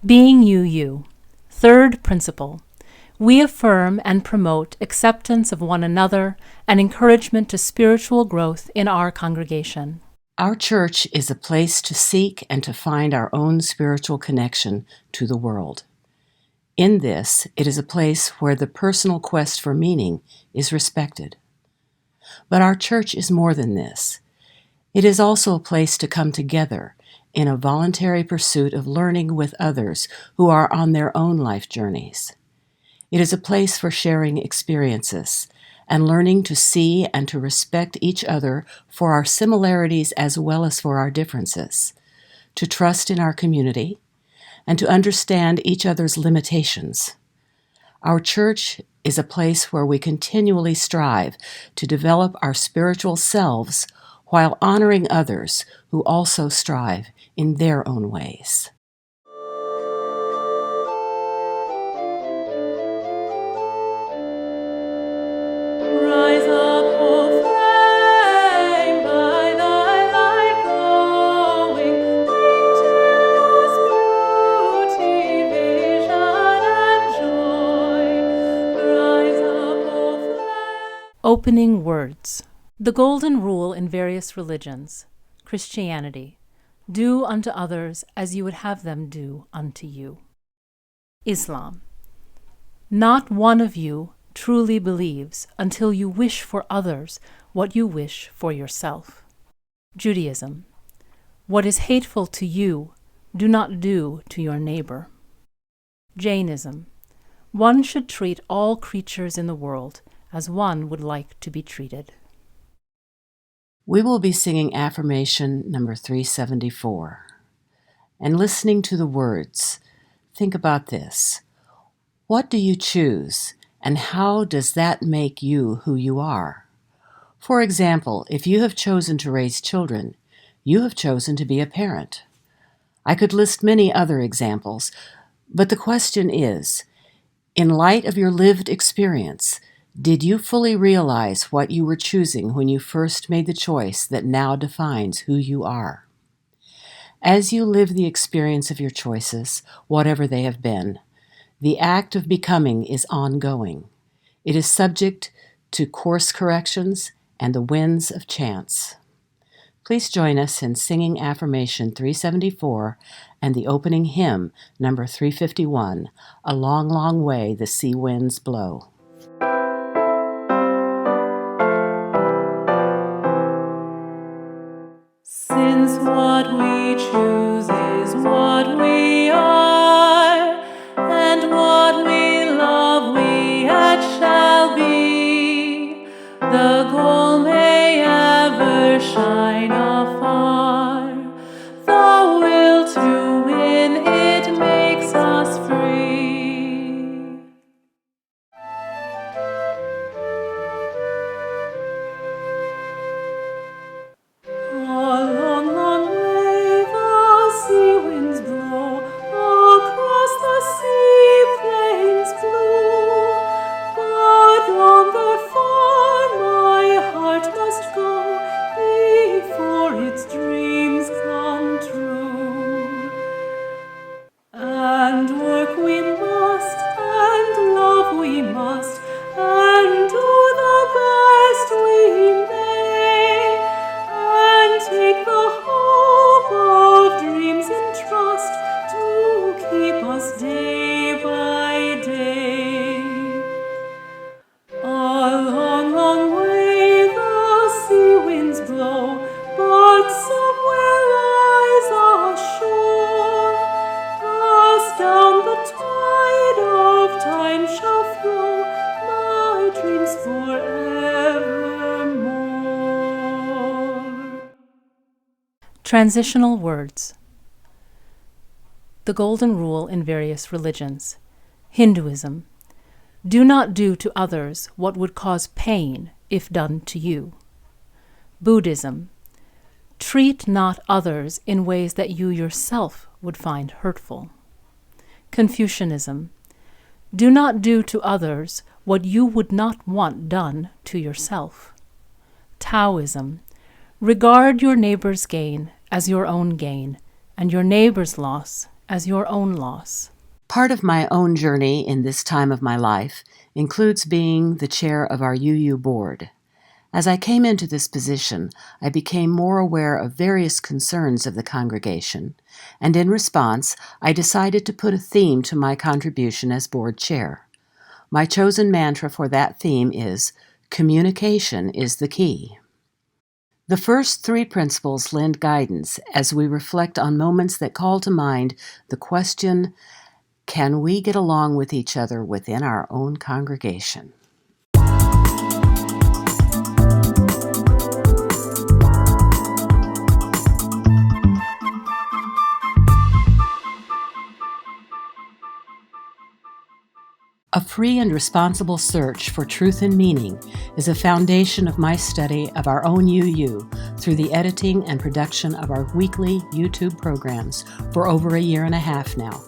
Being you. Third principle. We affirm and promote acceptance of one another and encouragement to spiritual growth in our congregation. Our church is a place to seek and to find our own spiritual connection to the world. In this, it is a place where the personal quest for meaning is respected. But our church is more than this. It is also a place to come together in a voluntary pursuit of learning with others who are on their own life journeys. It is a place for sharing experiences and learning to see and to respect each other for our similarities as well as for our differences, to trust in our community, and to understand each other's limitations. Our church is a place where we continually strive to develop our spiritual selves while honoring others who also strive in their own ways. Opening words. The golden rule in various religions. Christianity. Do unto others as you would have them do unto you. Islam. Not one of you truly believes until you wish for others what you wish for yourself. Judaism. What is hateful to you, do not do to your neighbor. Jainism. One should treat all creatures in the world as one would like to be treated. We will be singing Affirmation number 374. And listening to the words, think about this. What do you choose, and how does that make you who you are? For example, if you have chosen to raise children, you have chosen to be a parent. I could list many other examples, but the question is, in light of your lived experience, did you fully realize what you were choosing when you first made the choice that now defines who you are? As you live the experience of your choices, whatever they have been, the act of becoming is ongoing. It is subject to course corrections and the winds of chance. Please join us in singing Affirmation 374 and the opening hymn, number 351, A Long, Long Way the Sea Winds Blow. Since what we choose is what we are, and what we love we yet shall be, the goal may ever shine afar, the will to win it makes us free. Transitional words. The golden rule in various religions. Hinduism. Do not do to others what would cause pain if done to you. Buddhism. Treat not others in ways that you yourself would find hurtful. Confucianism. Do not do to others what you would not want done to yourself. Taoism. Regard your neighbor's gain as your own gain, and your neighbor's loss as your own loss. Part of my own journey in this time of my life includes being the chair of our UU board. As I came into this position, I became more aware of various concerns of the congregation, and in response, I decided to put a theme to my contribution as board chair. My chosen mantra for that theme is, "Communication is the key." The first 3 principles lend guidance as we reflect on moments that call to mind the question, can we get along with each other within our own congregation? A free and responsible search for truth and meaning is a foundation of my study of our own UU through the editing and production of our weekly YouTube programs for over a year and a half now.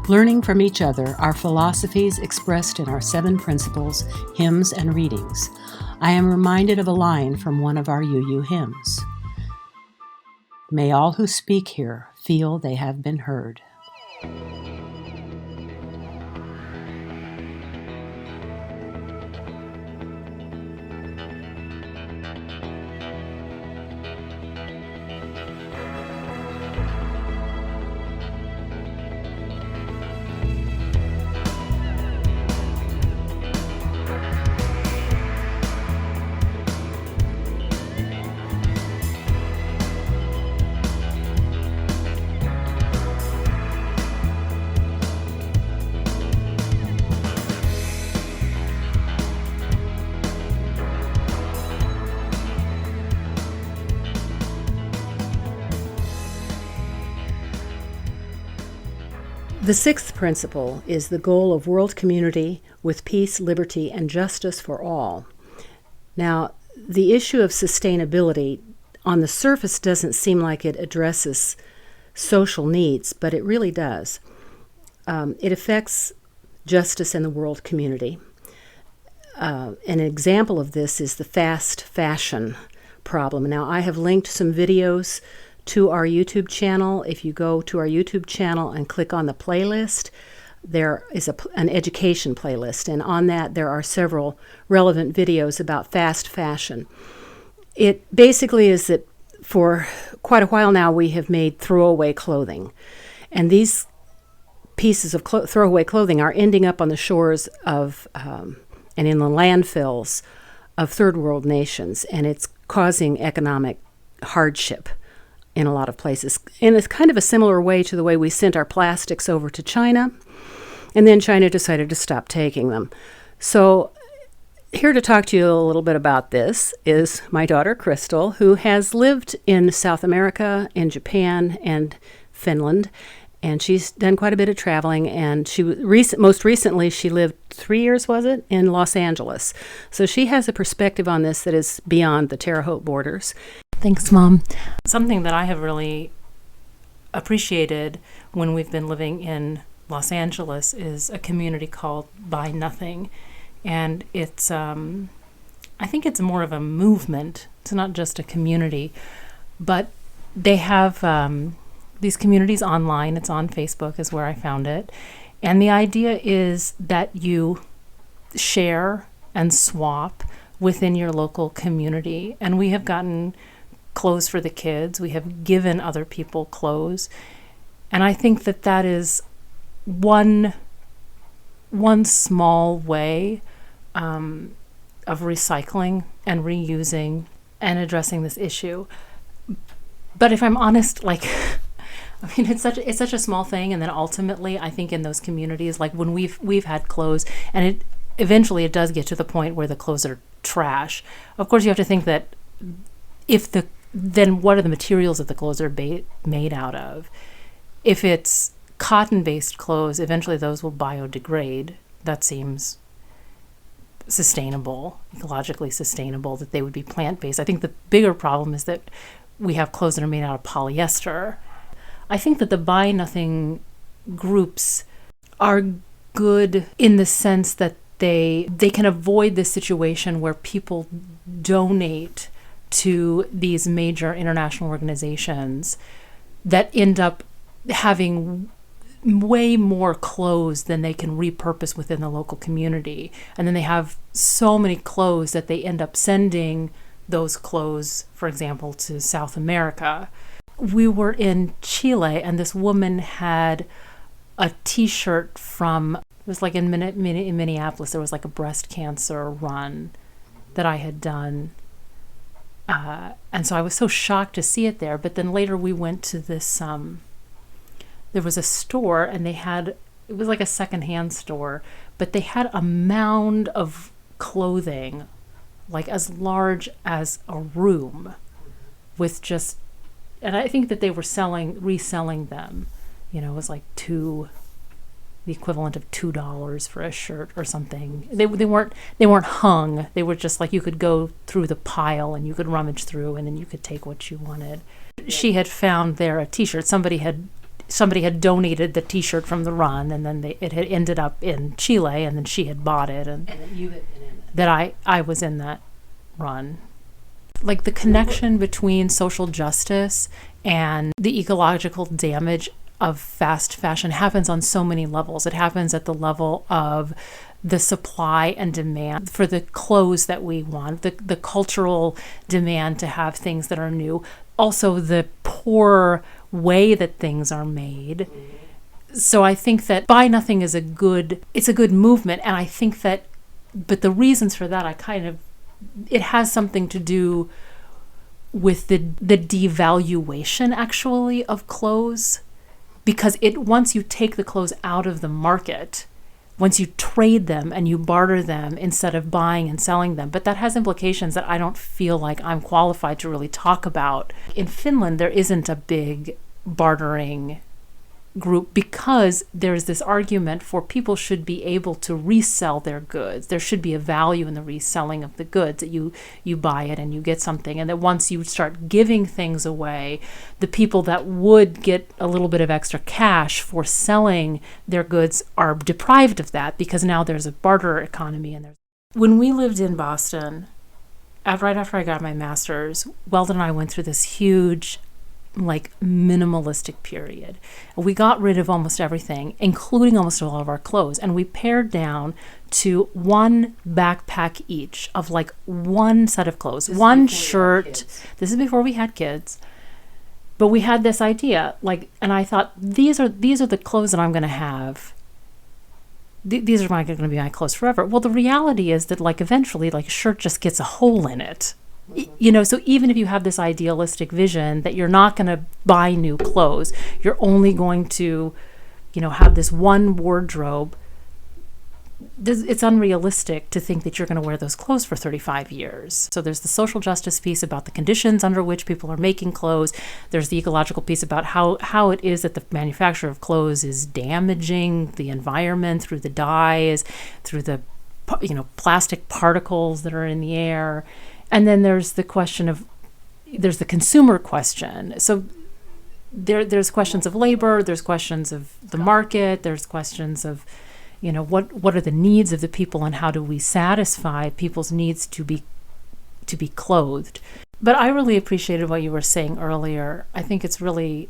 Learning from each other our philosophies expressed in our 7 principles, hymns, and readings, I am reminded of a line from one of our UU hymns. May all who speak here feel they have been heard. The 6th principle is the goal of world community with peace, liberty, and justice for all. Now, the issue of sustainability on the surface doesn't seem like it addresses social needs, but it really does. It affects justice in the world community. An example of this is the fast fashion problem. Now, I have linked some videos to our YouTube channel. If you go to our YouTube channel and click on the playlist, there is an education playlist, and on that there are several relevant videos about fast fashion. It basically is that for quite a while now we have made throwaway clothing, and these pieces of throwaway clothing are ending up on the shores of and in the landfills of third world nations, and it's causing economic hardship in a lot of places. And it's kind of a similar way to the way we sent our plastics over to China, and then China decided to stop taking them. So here to talk to you a little bit about this is my daughter, Crystal, who has lived in South America, in Japan, and Finland, and she's done quite a bit of traveling, and most recently she lived 3 years, was it, in Los Angeles. So she has a perspective on this that is beyond the Terre Haute borders. Thanks, Mom. Something that I have really appreciated when we've been living in Los Angeles is a community called Buy Nothing. And it's, I think it's more of a movement. It's not just a community. But they have these communities online. It's on Facebook is where I found it. And the idea is that you share and swap within your local community. And we have gotten clothes for the kids. We have given other people clothes. And I think that that is one small way of recycling and reusing and addressing this issue. But if I'm honest, it's such a small thing, and then ultimately I think in those communities, like when we've had clothes, and eventually it does get to the point where the clothes are trash. Of course, you have to think that then what are the materials that the clothes are made out of? If it's cotton-based clothes, eventually those will biodegrade. That seems sustainable, ecologically sustainable, that they would be plant-based. I think the bigger problem is that we have clothes that are made out of polyester. I think that the Buy Nothing groups are good in the sense that they can avoid this situation where people donate to these major international organizations that end up having way more clothes than they can repurpose within the local community. And then they have so many clothes that they end up sending those clothes, for example, to South America. We were in Chile, and this woman had a T-shirt from, it was like in Minneapolis, there was like a breast cancer run that I had done. And so I was so shocked to see it there. But then later we went to this, there was a store, and it was like a secondhand store, but they had a mound of clothing, like as large as a room, with just, and I think that they were reselling them. It was like the equivalent of $2 for a shirt or something. They weren't hung. They were just like, you could go through the pile and you could rummage through, and then you could take what you wanted. She had found there a T-shirt. Somebody had donated the T-shirt from the run, and then it had ended up in Chile, and then she had bought it, and then you had been in it. That I was in that run. Like the connection between social justice and the ecological damage of fast fashion happens on so many levels. It happens at the level of the supply and demand for the clothes that we want, the cultural demand to have things that are new, also the poor way that things are made. So I think that Buy Nothing is it's a good movement, and I think that, but the reasons for that, it has something to do with the devaluation actually of clothes, because once you take the clothes out of the market, once you trade them and you barter them instead of buying and selling them. But that has implications that I don't feel like I'm qualified to really talk about. In Finland, there isn't a big bartering group because there's this argument for people should be able to resell their goods. There should be a value in the reselling of the goods, that you buy it and you get something, and that once you start giving things away, the people that would get a little bit of extra cash for selling their goods are deprived of that, because now there's a barter economy. When we lived in Boston, right after I got my master's, Weldon and I went through this huge minimalistic period. We got rid of almost everything, including almost all of our clothes, and we pared down to one backpack each of one set of clothes, one shirt. This is before we had kids. But we had this idea, and I thought, these are the clothes that I'm going to have. These are going to be my clothes forever. Well, the reality is that eventually a shirt just gets a hole in it. So even if you have this idealistic vision that you're not going to buy new clothes, you're only going to, have this one wardrobe, it's unrealistic to think that you're going to wear those clothes for 35 years. So there's the social justice piece about the conditions under which people are making clothes. There's the ecological piece about how it is that the manufacture of clothes is damaging the environment through the dyes, through the, plastic particles that are in the air. And then there's the consumer question. So there's questions of labor, there's questions of the market, there's questions of, what are the needs of the people, and how do we satisfy people's needs to be clothed. But I really appreciated what you were saying earlier. I think it's really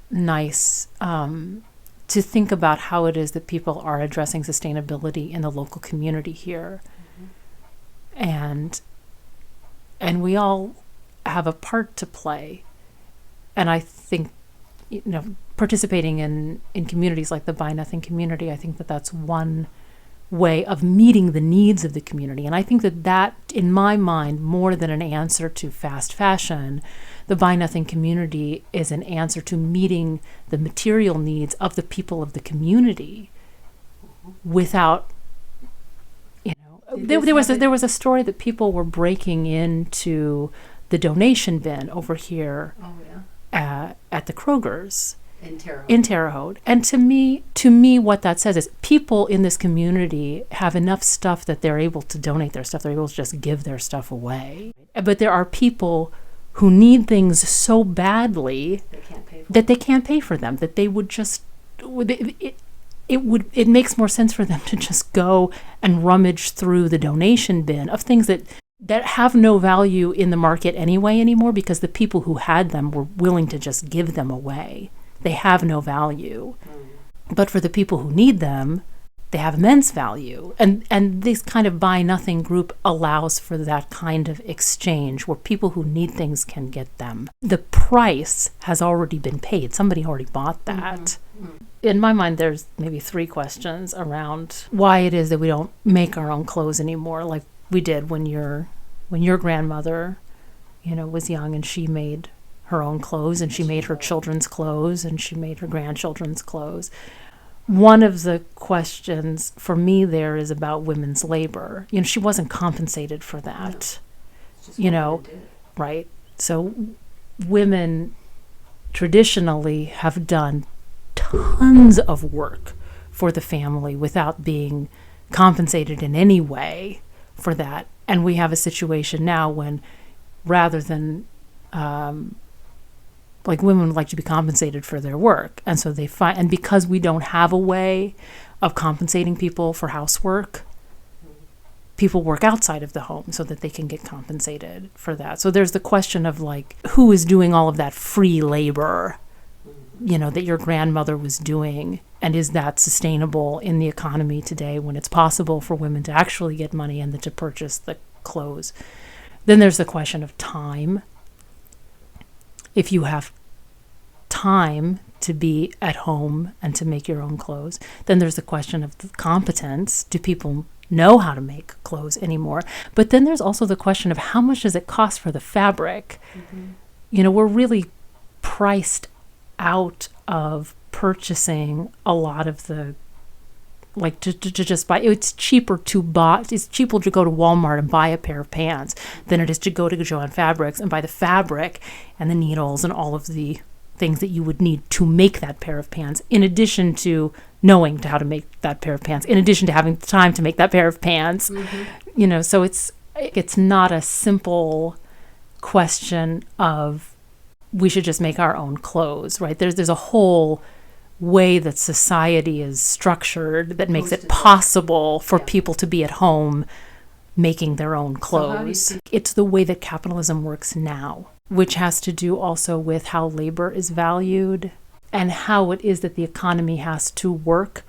nice to think about how it is that people are addressing sustainability in the local community here. Mm-hmm. And we all have a part to play. And I think, participating in communities like the Buy Nothing community, I think that that's one way of meeting the needs of the community. And I think that, in my mind, more than an answer to fast fashion, the Buy Nothing community is an answer to meeting the material needs of the people of the community without... There was a story that people were breaking into the donation bin over here at the Kroger's in Terre Haute. And to me, what that says is people in this community have enough stuff that they're able to donate their stuff. They're able to just give their stuff away. But there are people who need things so badly that they can't pay for them, that they would just... It makes more sense for them to just go and rummage through the donation bin of things that have no value in the market anymore, because the people who had them were willing to just give them away. They have no value. But for the people who need them, they have immense value. And this kind of buy nothing group allows for that kind of exchange where people who need things can get them. The price has already been paid. Somebody already bought that. In my mind, there's maybe 3 questions around why it is that we don't make our own clothes anymore like we did when your grandmother, was young and she made her own clothes and she made her children's clothes and she made her grandchildren's clothes. One of the questions for me there is about women's labor. She wasn't compensated for that, right? So women traditionally have done tons of work for the family without being compensated in any way for that. And we have a situation now when rather than women would like to be compensated for their work. And so and because we don't have a way of compensating people for housework, people work outside of the home so that they can get compensated for that. So there's the question of who is doing all of that free labor, that your grandmother was doing, and is that sustainable in the economy today when it's possible for women to actually get money and then to purchase the clothes? Then there's the question of time. If you have time to be at home and to make your own clothes, then there's the question of the competence. Do people know how to make clothes anymore? But then there's also the question of how much does it cost for the fabric? We're really priced out of purchasing a lot of the to just buy. It's cheaper to go to Walmart and buy a pair of pants than it is to go to Joann Fabrics and buy the fabric and the needles and all of the things that you would need to make that pair of pants, in addition to knowing how to make that pair of pants, in addition to having the time to make that pair of pants. So it's not a simple question of we should just make our own clothes, right? There's a whole way that society is structured that makes it possible for people to be at home making their own clothes. It's the way that capitalism works now, which has to do also with how labor is valued and how it is that the economy has to work,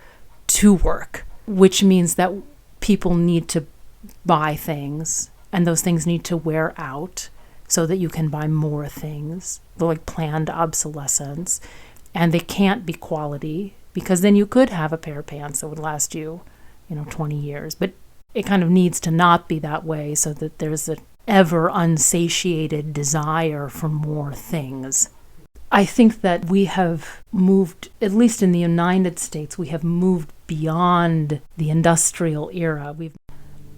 which means that people need to buy things and those things need to wear out so that you can buy more things, planned obsolescence. And they can't be quality, because then you could have a pair of pants that would last you, 20 years. But it kind of needs to not be that way so that there's an ever unsatiated desire for more things. I think that we have moved, at least in the United States, we have moved beyond the industrial era.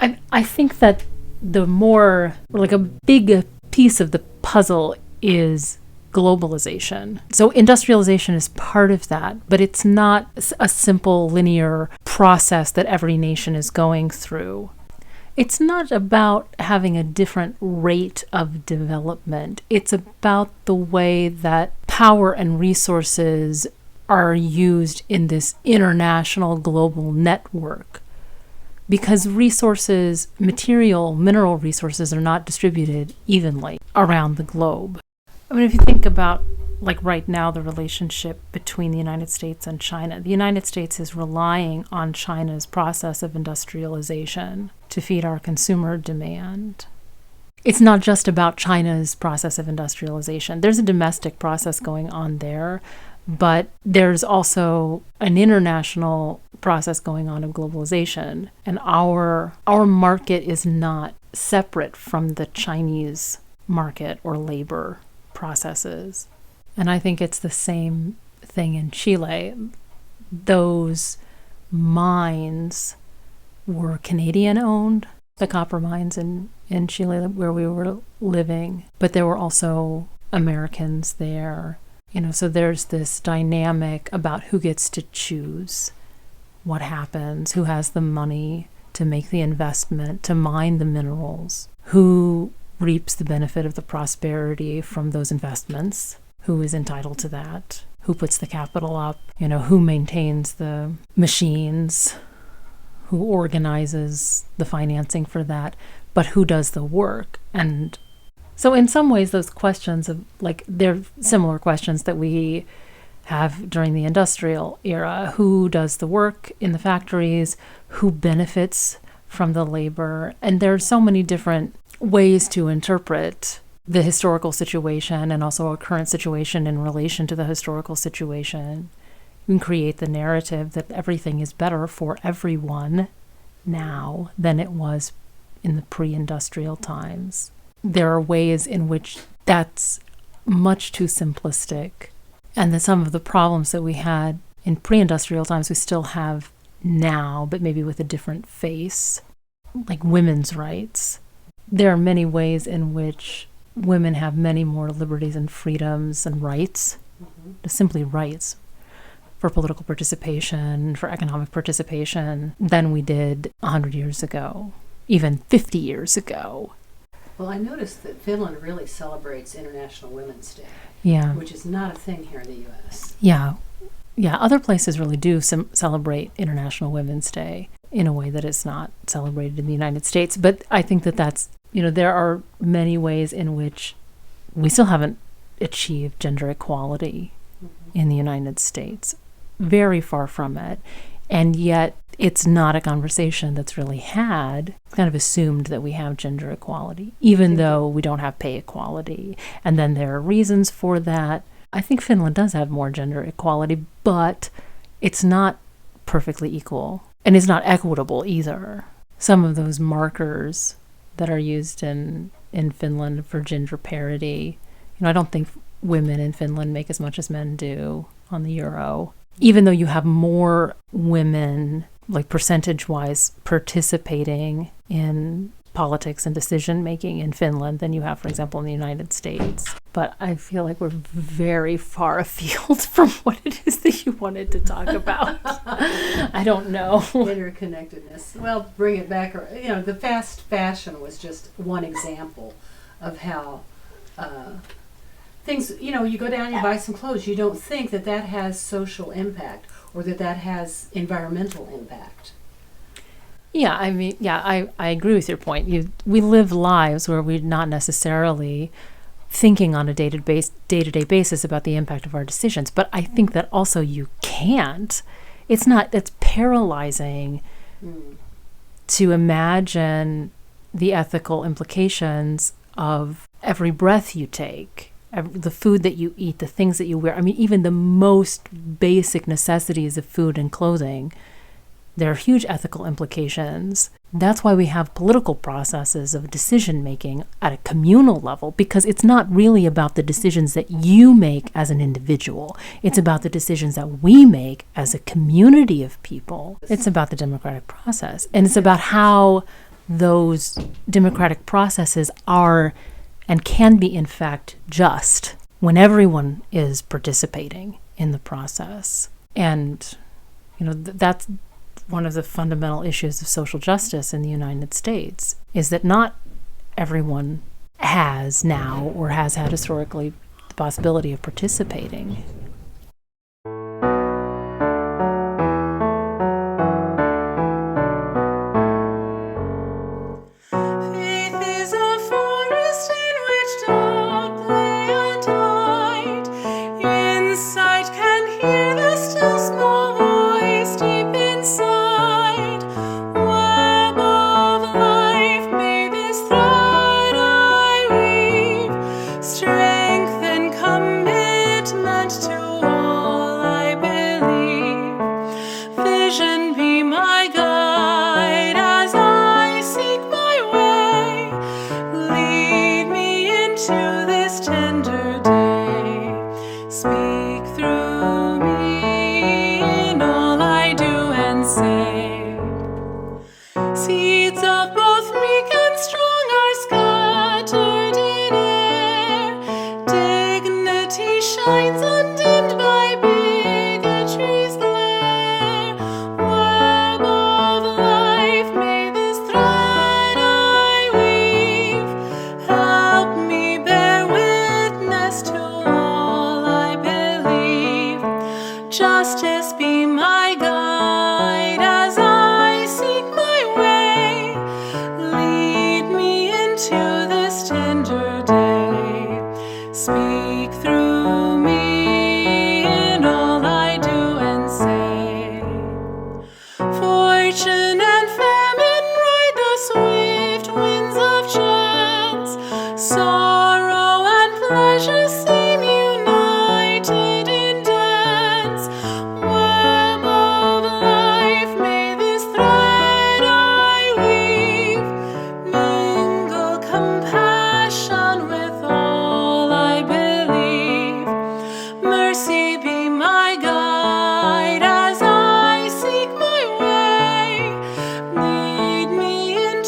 I think that the more, a big piece of the puzzle is globalization. So industrialization is part of that, but it's not a simple linear process that every nation is going through. It's not about having a different rate of development. It's about the way that power and resources are used in this international global network. Because mineral resources are not distributed evenly around the globe. If you think about, right now, the relationship between the United States and China, the United States is relying on China's process of industrialization to feed our consumer demand. It's not just about China's process of industrialization. There's a domestic process going on there, but there's also an international process going on of globalization. And our market is not separate from the Chinese market or labor processes. And I think it's the same thing in Chile. Those mines were Canadian owned, the copper mines in Chile where we were living, but there were also Americans there. So there's this dynamic about who gets to choose what happens, who has the money to make the investment, to mine the minerals, who reaps the benefit of the prosperity from those investments, who is entitled to that, who puts the capital up, who maintains the machines, who organizes the financing for that, but who does the work. And so in some ways those questions of they're similar questions that we have during the industrial era. Who does the work in the factories? Who benefits from the labor? And there are so many different ways to interpret the historical situation and also a current situation in relation to the historical situation. You can create the narrative that everything is better for everyone now than it was in the pre-industrial times. There are ways in which that's much too simplistic, and that some of the problems that we had in pre-industrial times we still have now, but maybe with a different face, like women's rights. There are many ways in which women have many more liberties and freedoms and rights, just simply rights, for political participation, for economic participation, than we did 100 years ago, even 50 years ago. Well, I noticed that Finland really celebrates International Women's Day, Yeah. which is not a thing here in the U.S. Yeah. Yeah, other places really do celebrate International Women's Day in a way that is not celebrated in the United States. But I think that that's, there are many ways in which we still haven't achieved gender equality in the United States. Very far from it. And yet it's not a conversation that's really had. It's kind of assumed that we have gender equality, even though we don't have pay equality. And then there are reasons for that. I think Finland does have more gender equality, but it's not perfectly equal. And it's not equitable either. Some of those markers that are used in Finland for gender parity, I don't think women in Finland make as much as men do on the euro. Even though you have more women, like percentage-wise, participating in politics and decision-making in Finland than you have, for example, in the United States. But I feel like we're very far afield from what it is that you wanted to talk about. I don't know. Interconnectedness. Well, bring it back. The fast fashion was just one example of how things, you go down and you buy some clothes. You don't think that has social impact or that has environmental impact. Yeah, I agree with your point. We live lives where we're not necessarily thinking on a day-to-day basis about the impact of our decisions. But I think that also you can't. It's paralyzing to imagine the ethical implications of every breath you take, the food that you eat, the things that you wear. I mean, even the most basic necessities of food and clothing, there are huge ethical implications. That's why we have political processes of decision-making at a communal level, because it's not really about the decisions that you make as an individual. It's about the decisions that we make as a community of people. It's about the democratic process. And it's about how those democratic processes are and can be, in fact, just when everyone is participating in the process. And, that's one of the fundamental issues of social justice in the United States, is that not everyone has now or has had historically the possibility of participating.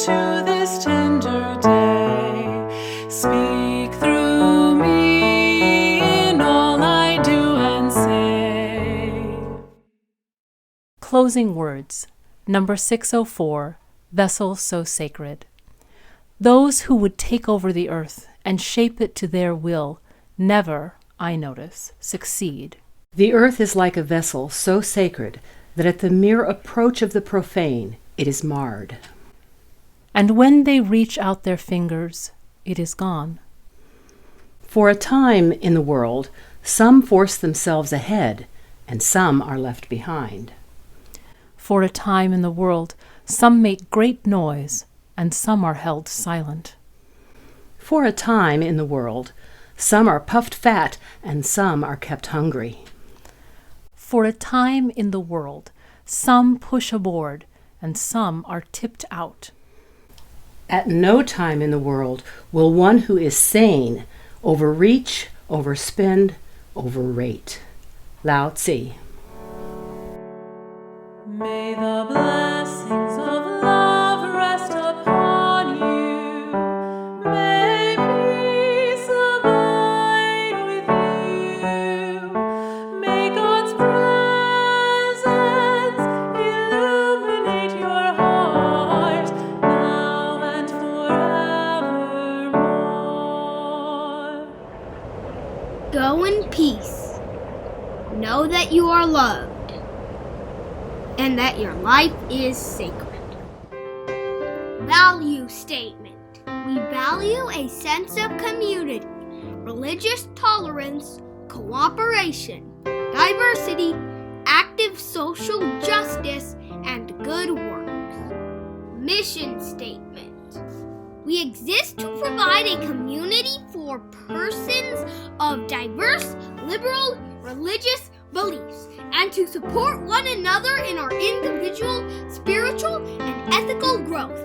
to this tender day. Speak through me in all I do and say. Closing words. Number 604, Vessel So Sacred. Those who would take over the earth and shape it to their will never, I notice, succeed. The earth is like a vessel so sacred that at the mere approach of the profane, it is marred. And when they reach out their fingers, it is gone. For a time in the world, some force themselves ahead, and some are left behind. For a time in the world, some make great noise, and some are held silent. For a time in the world, some are puffed fat, and some are kept hungry. For a time in the world, some push aboard, and some are tipped out. At no time in the world will one who is sane overreach, overspend, overrate. Lao Tzu. May the blessings of love rest upon you. May peace abide with you. May God's presence illuminate your heart now and forevermore. Go in peace. Know that you are loved and that your life is sacred. Value statement. We value a sense of community, religious tolerance, cooperation, diversity, active social justice, and good works. Mission statement. We exist to provide a community for persons of diverse, liberal, religious beliefs, and to support one another in our individual, spiritual, and ethical growth.